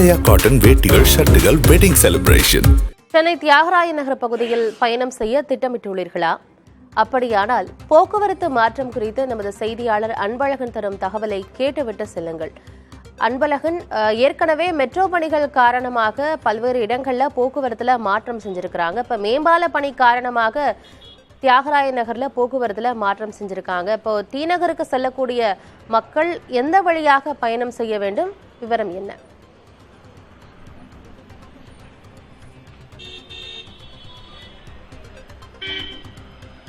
ஆலயா cotton வேட்டிகள், ஷர்ட்டுகள், wedding celebration. Chennai Thyagaraya Nagar பகுதியில் பயணம் செய்ய திட்டமிட்டுள்ளீர்களா? அப்படியானால் போக்குவரத்து மாற்றம் குறித்து நமது செய்தியாளர் அன்பழகன் தரும் தகவலை கேட்டுவிட்டு செல்லுங்கள். அன்பழகன், ஏற்கனவே மெட்ரோ பணிகள் காரணமாக பல்வேறு இடங்களில் போக்குவரத்தில் மாற்றம் செஞ்சுருக்கிறாங்க. இப்போ மேம்பால பணி காரணமாக தியாகராய நகரில் போக்குவரத்தில் மாற்றம் செஞ்சுருக்காங்க. இப்போ டி நகருக்கு செல்லக்கூடிய மக்கள் எந்த வழியாக பயணம் செய்ய வேண்டும்? விவரம் என்ன?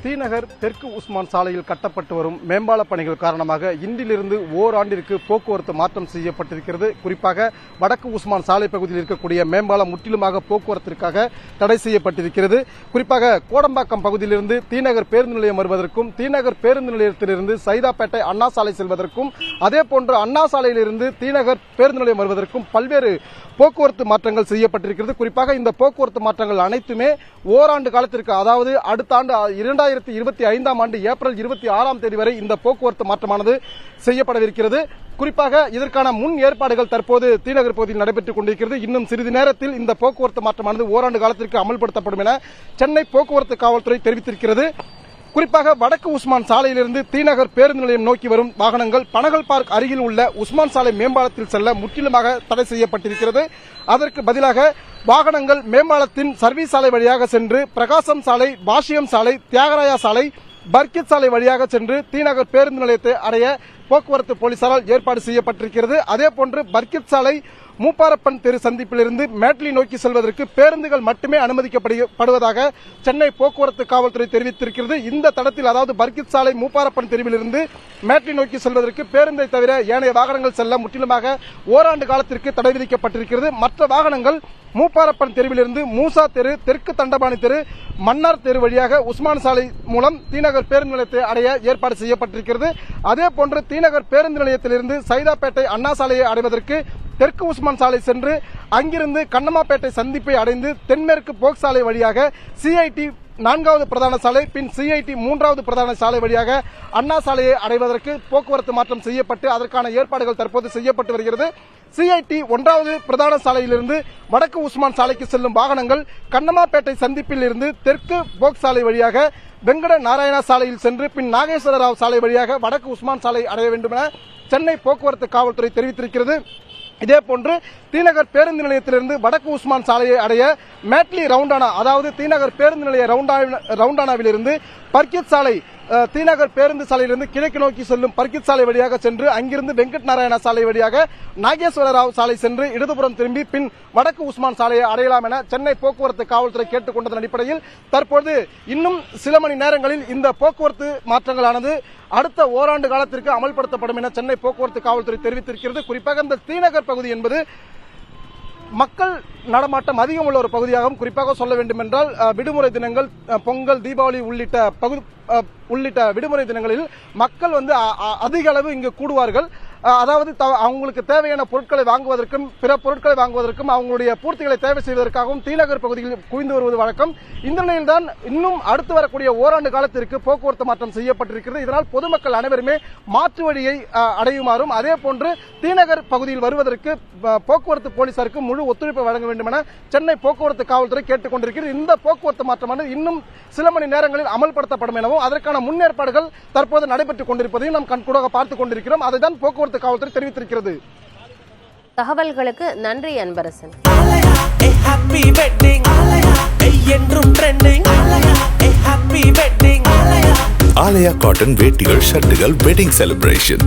டி நகர் தெற்கு உஸ்மான் சாலையில் கட்டப்பட்டு வரும் மேம்பால பணிகள் காரணமாக இன்றிலிருந்து ஓராண்டிற்கு போக்குவரத்து மாற்றம் செய்யப்பட்டிருக்கிறது. குறிப்பாக வடக்கு உஸ்மான் சாலை பகுதியில் இருக்கக்கூடிய மேம்பாலம் முற்றிலுமாக போக்குவரத்திற்காக தடை செய்யப்பட்டிருக்கிறது. குறிப்பாக கோடம்பாக்கம் பகுதியிலிருந்து டி நகர் பேருந்து நிலையம் வருவதற்கும், டி நகர் பேருந்து நிலையத்திலிருந்து சைதாப்பேட்டை அண்ணா சாலை செல்வதற்கும், அதேபோன்று அண்ணா சாலையிலிருந்து டி நகர் பேருந்து நிலையம் வருவதற்கும் பல்வேறு போக்குவரத்து மாற்றங்கள் செய்யப்பட்டிருக்கிறது. குறிப்பாக இந்த போக்குவரத்து மாற்றங்கள் அனைத்துமே ஓராண்டு காலத்திற்கு, அதாவது அடுத்த ஆண்டு 2025ஆம் ஆண்டு ஏப்ரல் 26ஆம் தேதி வரை இந்த போக்குவரத்து மாற்றமானது செய்யப்படவிருக்கிறது. குறிப்பாக இதற்கான முன் ஏற்பாடுகள் தற்போது டி நகர் பகுதியில் நடைபெற்றுக் கொண்டிருக்கிறது. இன்னும் சிறிது நேரத்தில் இந்த போக்குவரத்து மாற்றமானது ஓராண்டு காலத்திற்கு அமல்படுத்தப்படும் என சென்னை போக்குவரத்து காவல்துறை தெரிவித்திருக்கிறது. குறிப்பாக வடக்கு உஸ்மான் சாலையிலிருந்து டி நகர் பேருந்து நிலையம் நோக்கி வரும் வாகனங்கள் பனகல் பார்க் அருகில் உள்ள உஸ்மான் சாலை மேம்பாலத்தில் செல்ல முற்றிலுமாக தடை செய்யப்பட்டிருக்கிறது. அதற்கு பதிலாக வாகனங்கள் மேம்பாலத்தின் சர்வீஸ் சாலை வழியாக சென்று பிரகாசம் சாலை, பாஷியம் சாலை, தியாகராயா சாலை, பர்கித் சாலை வழியாக சென்று டி நகர் பேருந்து நிலையத்தை அடைய போக்குவரத்து போலீசாரால் ஏற்பாடு செய்யப்பட்டிருக்கிறது. அதேபோன்று பர்கித் சாலை மூப்பாரப்பன் தெரு சந்திப்பிலிருந்து மேட்லி நோக்கி செல்வதற்கு பேருந்துகள் மட்டுமே அனுமதிக்கப்படுவதாக சென்னை போக்குவரத்து காவல்துறை தெரிவித்திருக்கிறது. இந்த தடத்தில், அதாவது பர்கித் சாலை மூப்பாரப்பன் தெருவிலிருந்து மேட்லி நோக்கி செல்வதற்கு பேருந்தை தவிர ஏனைய வாகனங்கள் செல்ல முற்றிலுமாக ஓராண்டு காலத்திற்கு தடை விதிக்கப்பட்டிருக்கிறது. மற்ற வாகனங்கள் மூப்பாரப்பன் தெருவிலிருந்து மூசா தெரு, தெற்கு தண்டபாணி தெரு, மன்னார் தெரு வழியாக உஸ்மான் சாலை மூலம் டி நகர் பேருந்து நிலையத்தை அடைய ஏற்பாடு செய்யப்பட்டிருக்கிறது. அதேபோன்று டி நகர் பேருந்து நிலையத்திலிருந்து சைதாப்பேட்டை அண்ணா சாலையை அடைவதற்கு தெற்கு உஸ்மான் சாலை சென்று அங்கிருந்து கண்ணம்மாப்பேட்டை சந்திப்பை அடைந்து தென்மேற்கு போக் சாலை வழியாக சிஐடி 4வது பிரதான சாலை, பின் சிஐடி 3வது பிரதான சாலை வழியாக அண்ணா சாலையை அடைவதற்கு போக்குவரத்து மாற்றம் செய்யப்பட்டு அதற்கான ஏற்பாடுகள் தற்போது செய்யப்பட்டு வருகிறது. சிஐடி 1வது பிரதான சாலையிலிருந்து வடக்கு உஸ்மான் சாலைக்கு செல்லும் வாகனங்கள் கண்ணம்மாப்பேட்டை சந்திப்பில் இருந்து தெற்கு போக் சாலை வழியாக வெங்கட நாராயணா சாலையில் சென்று பின் நாகேஸ்வர ராவ் சாலை வழியாக வடக்கு உஸ்மான் சாலை அடைய வேண்டும் என சென்னை போக்குவரத்து காவல்துறை தெரிவித்திருக்கிறது. இதேபோன்று டி நகர் பேருந்து நிலையத்திலிருந்து வடக்கு உஸ்மான் சாலையை அடைய மேட்லி ரவுண்டானா, அதாவது டி நகர் பேருந்து நிலைய ரவுண்டானாவிலிருந்து பர்கித் சாலை, டி நகர் பேருந்து சாலையிலிருந்து கிழக்கு நோக்கி செல்லும் பர்கித் சாலை வழியாக சென்று அங்கிருந்து வெங்கட் நாராயணா சாலை வழியாக நாகேஸ்வர ராவ் சாலை சென்று இடதுபுறம் திரும்பி பின் வடக்கு உஸ்மான் சாலையை அடையலாம் என சென்னை போக்குவரத்து காவல்துறை கேட்டுக் கொண்டதன் அடிப்படையில் தற்போது இன்னும் சில மணி நேரங்களில் இந்த போக்குவரத்து மாற்றங்களானது அடுத்த ஓராண்டு காலத்திற்கு அமல்படுத்தப்படும் என சென்னை போக்குவரத்து காவல்துறை தெரிவித்திருக்கிறது. குறிப்பாக இந்த டி நகர் பகுதி என்பது மக்கள் நடமாட்டம் அதிகம் உள்ள ஒரு பகுதியாகவும், குறிப்பாக சொல்ல வேண்டும் என்றால் விடுமுறை தினங்கள், பொங்கல், தீபாவளி உள்ளிட்ட விடுமுறை தினங்களில் மக்கள் அதிக அளவு இங்கு கூடுவார்கள். அதாவது அவங்களுக்கு தேவையான பொருட்களை வாங்குவதற்கும் பிற பொருட்களை வாங்குவதற்கும் அவங்களுடைய பூர்த்திகளை தேவை செய்வதற்காகவும் டி நகர் பகுதியில் குவிந்து வருவது வழக்கம். இந்த நிலையில்தான் இன்னும் அடுத்து வரக்கூடிய ஓராண்டு காலத்திற்கு போக்குவரத்து மாற்றம் செய்யப்பட்டிருக்கிறது. இதனால் பொதுமக்கள் அனைவருமே மாற்று வழியை அடையுமாறும், அதே போன்று டி நகர் பகுதியில் வருவதற்கு போக்குவரத்து போலீசாருக்கு முழு ஒத்துழைப்பு வழங்க வேண்டும் என சென்னை போக்குவரத்து காவல்துறை கேட்டுக் கொண்டிருக்கிறது. இந்த போக்குவரத்து மாற்றமானது இன்னும் சில மணி நேரங்களில் அமல்படுத்தப்படும் எனவும் அதற்கான முன்னேற்பாடுகள் தற்போது நடைபெற்றுக் கொண்டிருப்பதையும் நாம் கண்கூடாக பார்த்துக் கொண்டிருக்கிறோம். அதைதான் போக்குவரத்து காவல்துறை தெரிவித்திருக்கிறது. தகவல்களுக்கு நன்றி அன்பரசன். ஆலயா காட்டன் வேட்டிகள், ஷர்ட்டுகள், வெட்டிங் செலிப்ரேஷன்.